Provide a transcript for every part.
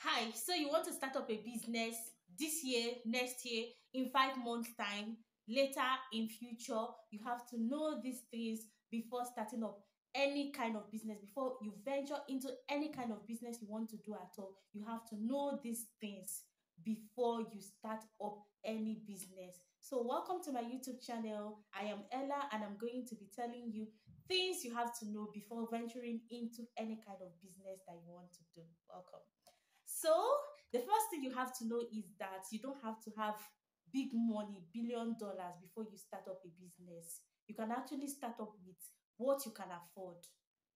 Hi, so you want to start up a business this year, next year, in 5 months' time, later in future. You have to know these things before starting up any kind of business. Before you venture into any kind of business you want to do at all, you have to know these things before you start up any business. So, welcome to my YouTube channel. I am Ella, and I'm going to be telling you things you have to know before venturing into any kind of business that you want to do. Welcome. So, the first thing you have to know is that you don't have to have big money, $1 billion before you start up a business. You can actually start up with what you can afford.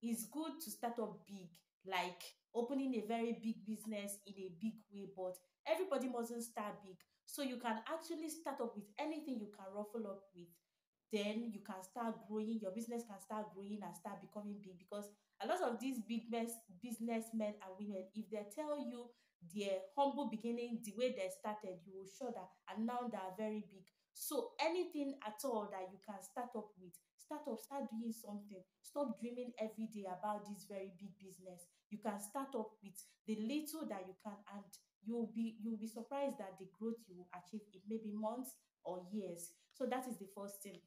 It's good to start up big, like opening a very big business in a big way, but everybody mustn't start big. So, you can actually start up with anything you can ruffle up with. Then you can start growing, your business can start growing and start becoming big, because a lot of these businessmen and women, if they tell you their humble beginning, the way they started, you will shudder, and now they are very big. So anything at all that you can start up with, start doing something. Stop dreaming every day about this very big business. You can start up with the little that you can, and you'll be surprised that the growth you will achieve in maybe months or years. So that is the first thing.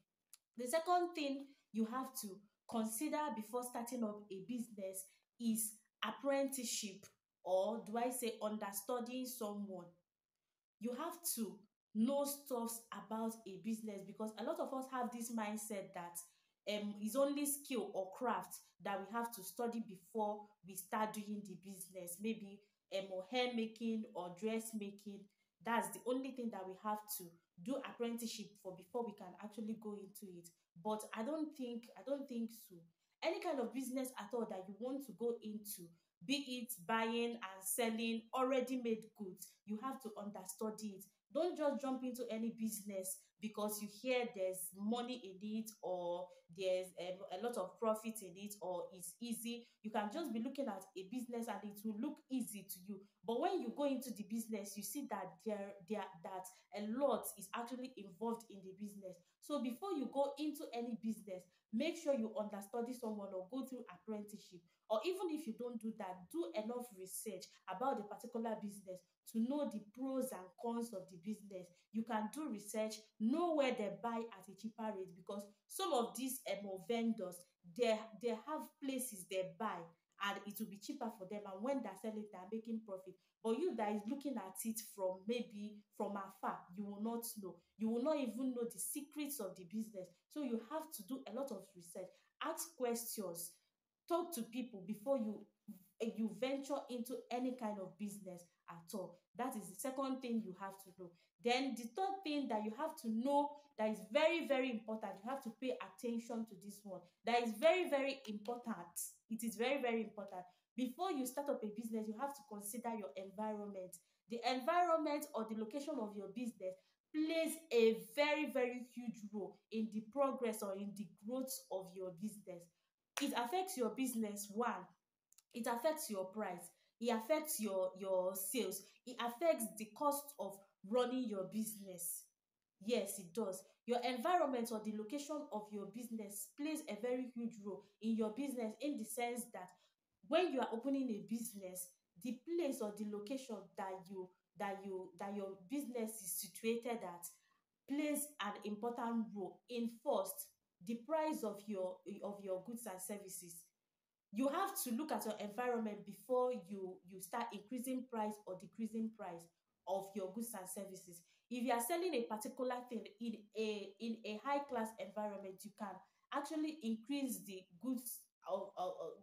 The second thing you have to consider before starting up a business is apprenticeship, or do I say understudying someone. You have to know stuffs about a business, because a lot of us have this mindset that it's only skill or craft that we have to study before we start doing the business. Maybe or hair making or dress making. That's the only thing that we have to do apprenticeship for before we can actually go into it. But I don't think so. Any kind of business at all that you want to go into, be it buying and selling already made goods, you have to understudy it. Don't just jump into any business because you hear there's money in it, or there's a lot of profit in it, or it's easy. You can just be looking at a business and it will look easy to you, but when you go into the business, you see that that a lot is actually involved in the business. So before you go into any business, make sure you understudy someone or go through apprenticeship. Or even if you don't do that, do enough research about the particular business to know the pros and cons of the business. You can do research, know where they buy at a cheaper rate, because some of these vendors, they have places they buy and it will be cheaper for them, and when they're selling they're making profit. But you that is looking at it from maybe from afar, you will not know. You will not even know the secrets of the business. So you have to do a lot of research, ask questions, talk to people before you venture into any kind of business at all. That is the second thing you have to know. Then the third thing that you have to know, that is very very important, you have to pay attention to this one. That is very very important. It is very very important. Before you start up a business, you have to consider your environment. The environment or the location of your business plays a very very huge role in the progress or in the growth of your business. It affects your business. One, it affects your price, it affects your sales, it affects the cost of running your business. Yes, it does. Your environment or the location of your business plays a very huge role in your business, in the sense that when you are opening a business, the place or the location that your business is situated at plays an important role in, first, the price of your goods and services. You have to look at your environment before you start increasing price or decreasing price of your goods and services. If you are selling a particular thing in a high class environment, you can actually increase the goods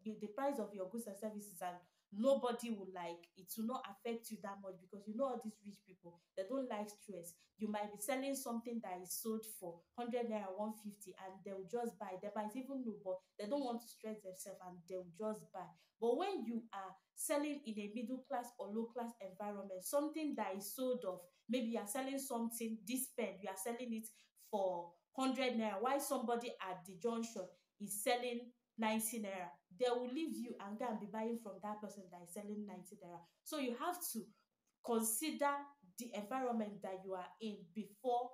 the price of your goods and services, and nobody will, like, it will not affect you that much, because you know all these rich people, they don't like stress. You might be selling something that is sold for 100 naira, 150, and they will just buy. They might even know, but they don't want to stress themselves, and they will just buy. But when you are selling in a middle class or low class environment, something that is sold off, maybe you are selling something, this pen, you are selling it for 100 naira, while somebody at the junction is selling 90 naira, they will leave you and go and be buying from that person that is selling 90 naira. So you have to consider the environment that you are in before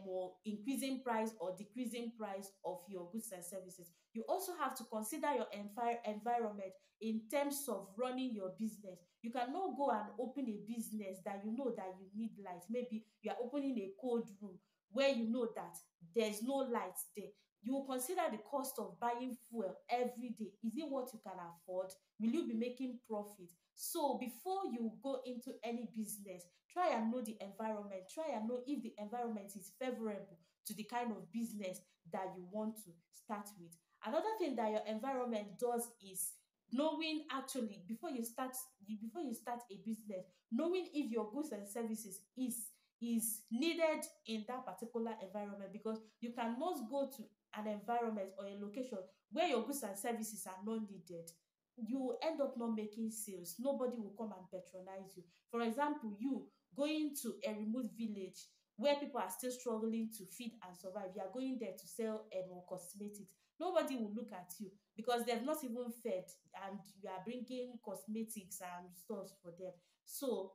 or increasing price or decreasing price of your goods and services. You also have to consider your environment in terms of running your business. You cannot go and open a business that you know that you need light. Maybe you are opening a cold room where you know that there's no light there. You will consider the cost of buying fuel every day. Is it what you can afford? Will you be making profit? So before you go into any business, try and know the environment. Try and know if the environment is favorable to the kind of business that you want to start with. Another thing that your environment does is knowing, actually, before you start a business, knowing if your goods and services is needed in that particular environment, because you cannot go to an environment or a location where your goods and services are not needed. You will end up not making sales. Nobody will come and patronize you. For example, you going to a remote village where people are still struggling to feed and survive, you are going there to sell cosmetics. Nobody will look at you because they've not even fed, and you are bringing cosmetics and stuff for them. So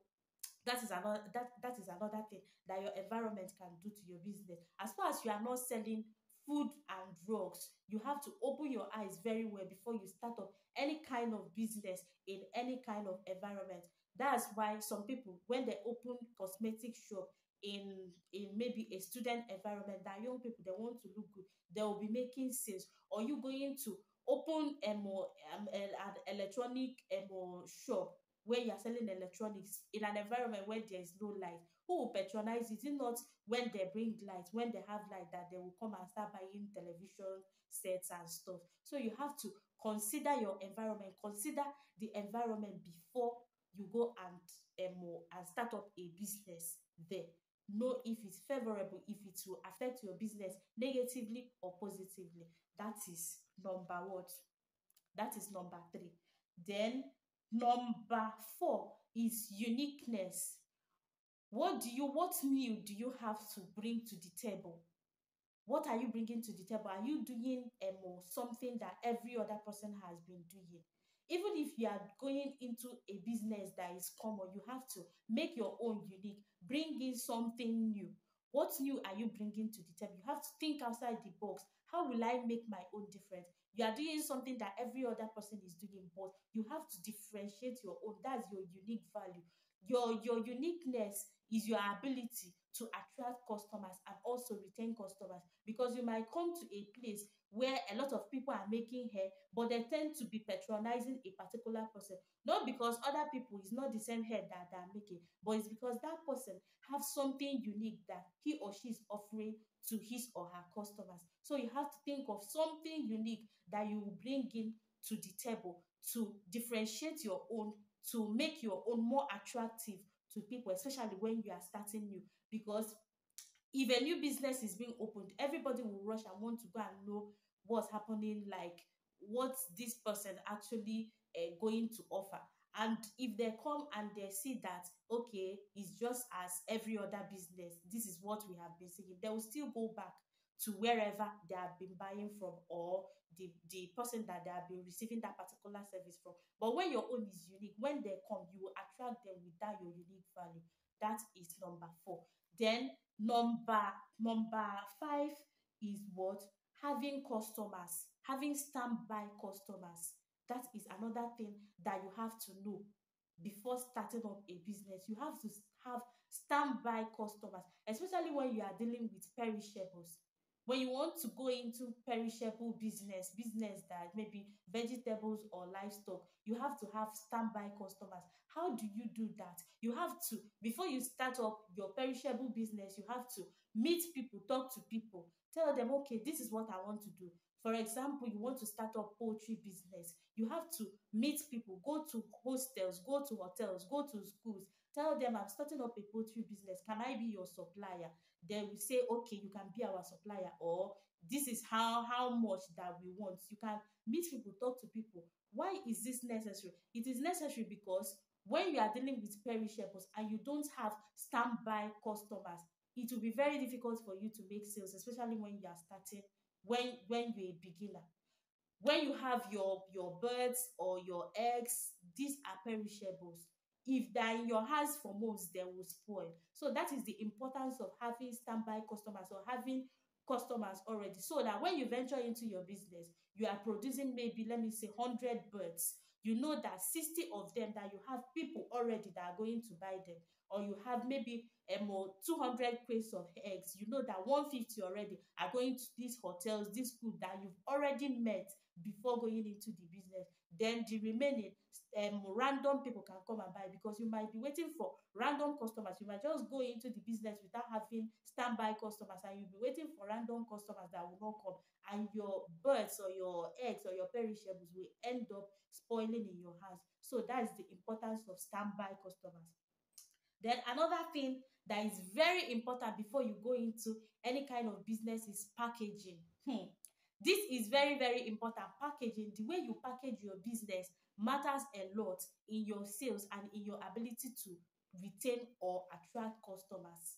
that is another thing that your environment can do to your business. As far as you are not selling food and drugs, you have to open your eyes very well before you start up any kind of business in any kind of environment. That's why some people, when they open cosmetic shop in maybe a student environment, that young people, they want to look good, they will be making sales. Or you going to open an electronic shop where you are selling electronics in an environment where there is no light, who will patronize it? Is it not when they bring light, when they have light, that they will come and start buying television sets and stuff? So you have to consider your environment, consider the environment before you go and start up a business there. Know if it's favorable, if it will affect your business negatively or positively. That is number what? That is number three. Then number four is uniqueness. What new do you have to bring to the table? What are you bringing to the table? Are you doing something that every other person has been doing? Even if you are going into a business that is common, you have to make your own unique. Bring in something new. What new are you bringing to the table? You have to think outside the box. How will I make my own difference? You are doing something that every other person is doing, but you have to differentiate your own. That's your unique value. Your uniqueness is your ability to attract customers and also retain customers, because you might come to a place where a lot of people are making hair, but they tend to be patronizing a particular person, not because other people is not the same hair that they are making, but it's because that person have something unique that he or she is offering to his or her customers. So you have to think of something unique that you will bring in to the table to differentiate your own, to make your own more attractive to people, especially when you are starting new. Because if a new business is being opened, everybody will rush and want to go and know what's happening, like what this person actually going to offer. And if they come and they see that, okay, it's just as every other business, this is what we have been seeing, they will still go back to wherever they have been buying from, or the person that they have been receiving that particular service from. But when your own is unique, when they come, you will attract them with that your unique value. That is number four. Then number five is what? Having customers, having standby customers. That is another thing that you have to know before starting up a business. You have to have standby customers, especially when you are dealing with perishables. When you want to go into perishable business that maybe vegetables or livestock, you have to have standby customers. How do you do that? You have to, before you start up your perishable business, you have to meet people, talk to people, tell them, okay, this is what I want to do. For example, you want to start up poultry business, you have to meet people, go to hostels, go to hotels, go to schools, tell them, I'm starting up a poultry business, can I be your supplier? They will say, okay, you can be our supplier, or this is how much that we want. You can meet people, talk to people. Why is this necessary? It is necessary because when you are dealing with perishables and you don't have standby customers, it will be very difficult for you to make sales, especially when you are starting, when you're a beginner. When you have your birds or your eggs, these are perishables. If they're in your house for months, they will spoil. So that is the importance of having standby customers, or having customers already, so that when you venture into your business, you are producing maybe, let me say, 100 birds. you know that 60 of them, that you have people already that are going to buy them, or you have maybe 200 crates of eggs, you know that 150 already are going to these hotels, this food that you've already met before going into the business. Then the remaining random people can come and buy, because you might be waiting for random customers. You might just go into the business without having standby customers, and you'll be waiting for random customers that will not come, and your birds or your eggs or your perishables will end up spoiling in your hands. So that's the importance of standby customers. Then another thing that is very important before you go into any kind of business is packaging. This is very, very important. Packaging, the way you package your business matters a lot in your sales and in your ability to retain or attract customers.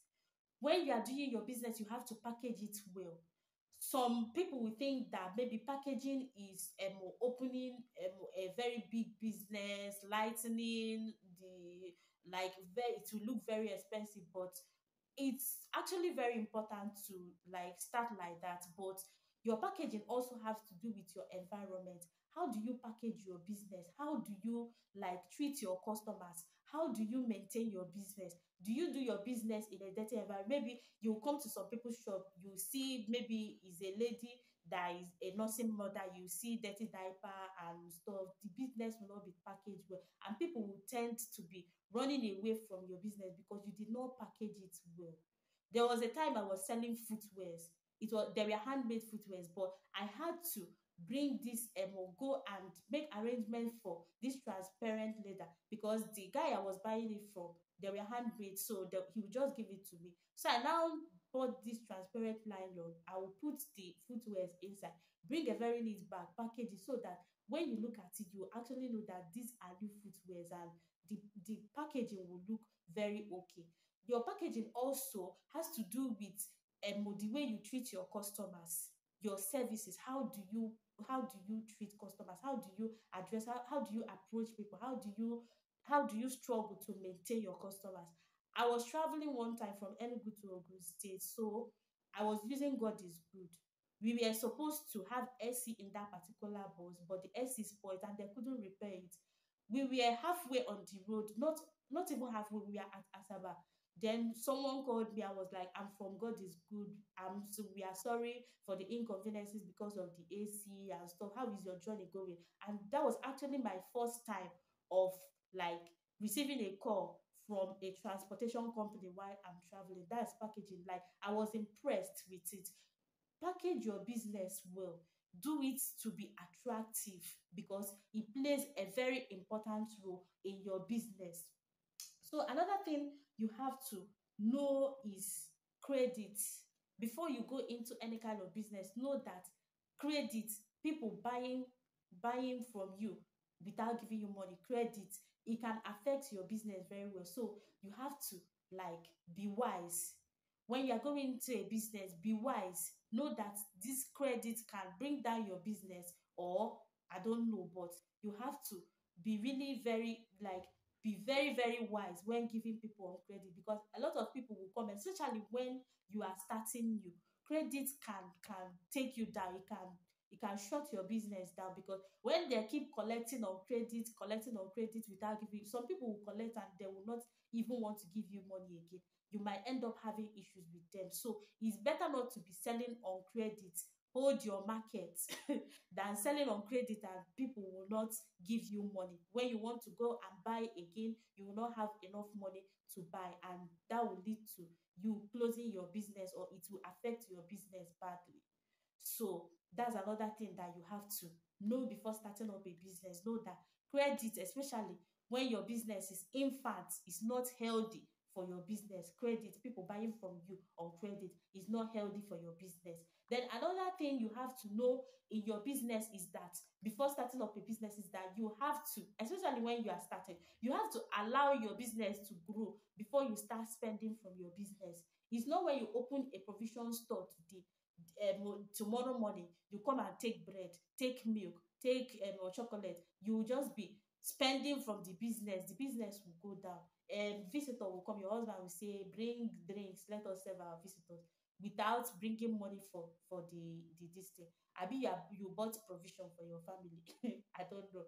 When you are doing your business, you have to package it well. Some people will think that maybe packaging is opening a very big business, lightening the, like, very, it will look very expensive, but it's actually very important to like start like that. But your packaging also has to do with your environment. How do you package your business? How do you like treat your customers? How do you maintain your business? Do you do your business in a dirty environment? Maybe you come to some people's shop, you see maybe is a lady that is a nursing mother, you see dirty diaper and stuff. The business will not be packaged well, and people will tend to be running away from your business because you did not package it well. There was a time I was selling footwears. It was, they were handmade footwears, but I had to bring this go and make arrangement for this transparent leather, because the guy I was buying it from, they were handmade, so he would just give it to me. So I now bought this transparent nylon. I will put the footwears inside, bring a very neat bag, package it so that when you look at it, you actually know that these are new footwears, and the packaging will look very okay. Your packaging also has to do with the way you treat your customers, your services. How do you treat customers? How do you address, how do you approach people? How do you struggle to maintain your customers? I was traveling one time from Enugu to Ogun State, so I was using God is good. We were supposed to have AC in that particular bus, but the AC spoiled and they couldn't repair it. We were halfway on the road, not even halfway, we were at Asaba. Then someone called me. I was like, I'm from God is good. We are sorry for the inconveniences because of the AC and stuff. How is your journey going? And that was actually my first time of like receiving a call from a transportation company while I'm traveling. That's packaging. Like, I was impressed with it. Package your business well. Do it to be attractive, because it plays a very important role in your business. So another thing you have to know is credit. Before you go into any kind of business, know that credit, people buying from you without giving you money, credit, it can affect your business very well. So you have to like be wise. When you are going into a business, be wise. Know that this credit can bring down your business, or I don't know, but you have to be really very like be very, very wise when giving people on credit, because a lot of people will come, especially when you are starting new. Credit can take you down. It can shut your business down, because when they keep collecting on credit without giving, some people will collect and they will not even want to give you money again. You might end up having issues with them. So it's better not to be selling on credit. Hold your market than selling on credit and people will not give you money. When you want to go and buy again, you will not have enough money to buy, and that will lead to you closing your business, or it will affect your business badly. So that's another thing that you have to know before starting up a business. Know that credit, especially when your business is infant, is not healthy for your business. Credit, people buying from you on credit, is not healthy for your business. Then another thing you have to know in your business is that before starting up a business, is that you have to, especially when you are starting, you have to allow your business to grow before you start spending from your business. It's not when you open a provision store today, tomorrow morning you come and take bread, take milk, take or chocolate, you will just be spending from the business will go down. Visitor will come, your husband will say, bring drinks, let us serve our visitors, without bringing money for the this thing. Abi you bought provision for your family. I don't know.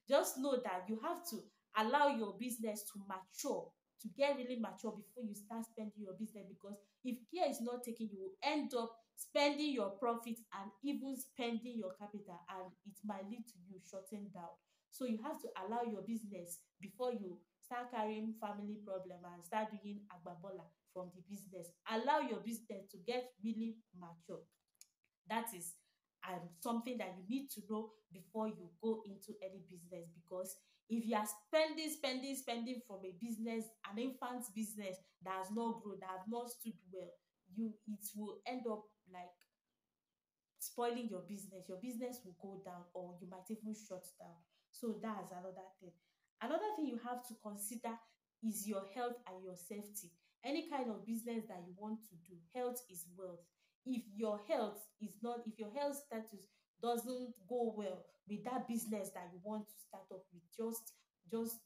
Just know that you have to allow your business to mature, to get really mature before you start spending your business, because if care is not taken, you will end up spending your profit and even spending your capital, and it might lead to you shutting down. So you have to allow your business before you start carrying family problem and start doing agbabola from the business. Allow your business to get really mature. That is something that you need to know before you go into any business, because if you are spending from a business, an infant business that has not grown, that have not stood well, it will end up like spoiling your business will go down, or you might even shut down. So that's another thing. Another thing you have to consider is your health and your safety. Any kind of business that you want to do, health is wealth. If your health status doesn't go well with that business that you want to start up with, just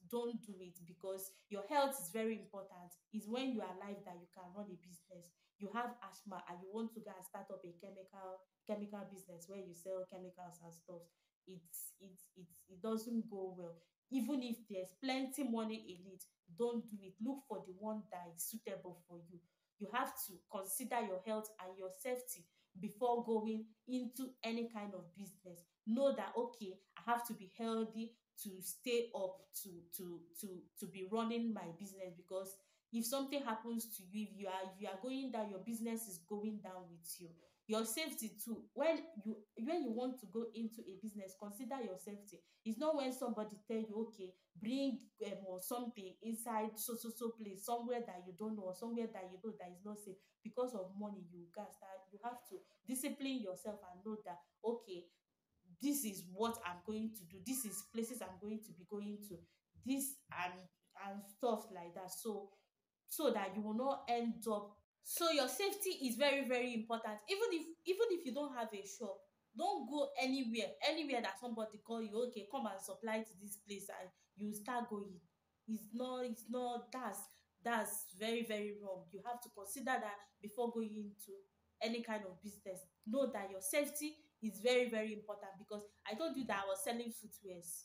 don't do it, because your health is very important. It's when you are alive that you can run a business. You have asthma and you want to go and start up a chemical business where you sell chemicals and stuff, it doesn't go well. Even if there's plenty money in it, don't do it. Look for the one that is suitable for you. You have to consider your health and your safety before going into any kind of business. Know that, okay, I have to be healthy to stay up, to be running my business, because if something happens to you, if you are going down, your business is going down with you. Your safety too, when you want to go into a business, consider your safety. It's not when somebody tell you, okay, bring or something inside so place, somewhere that you don't know, or somewhere that you know that is not safe. Because of money, you gas that you have to discipline yourself and know that, okay, this is what I'm going to do, this is places I'm going to be going to, this and stuff like that. So that you will not end up. So your safety is very, very important. Even if you don't have a shop, don't go anywhere that somebody call you, okay, come and supply to this place, and you start going. It's not that's very, very wrong. You have to consider that before going into any kind of business. Know that your safety is very, very important, because I told you that I was selling footwears.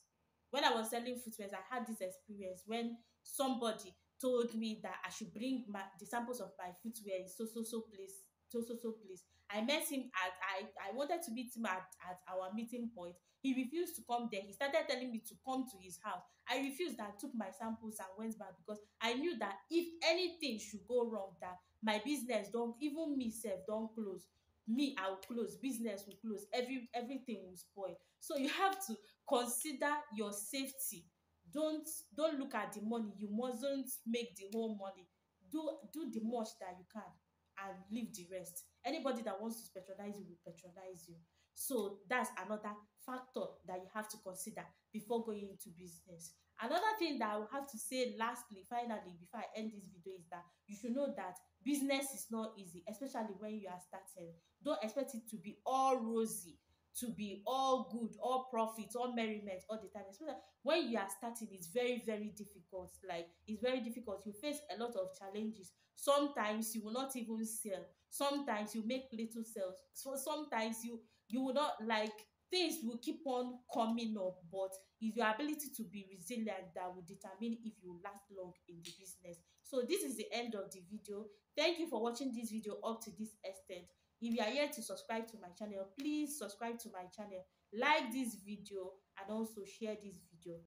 When I was selling footwears, I had this experience when somebody told me that I should bring the samples of my footwear in so place, so place. I met him I wanted to meet him at our meeting point. He refused to come there. He started telling me to come to his house. I refused and took my samples and went back, because I knew that if anything should go wrong, that my business don't, even me sef don close. Me, I will close, business will close, everything will spoil. So you have to consider your safety. Don't look at the money. You mustn't make the whole money. Do the much that you can and leave the rest. Anybody that wants to patronize you will patronize you. So that's another factor that you have to consider before going into business. Another thing that I will have to say lastly, finally, before I end this video, is that you should know that business is not easy, especially when you are starting. Don't expect it to be all rosy, to be all good, all profit, all merriment all the time. Especially when you are starting, it's very, very difficult. Like, it's very difficult. You face a lot of challenges. Sometimes you will not even sell. Sometimes you make little sales. So sometimes you will not, like, things will keep on coming up, but it's your ability to be resilient that will determine if you last long in the business. So this is the end of the video. Thank you for watching this video up to this extent. If you are yet to subscribe to my channel, please subscribe to my channel, like this video, and also share this video.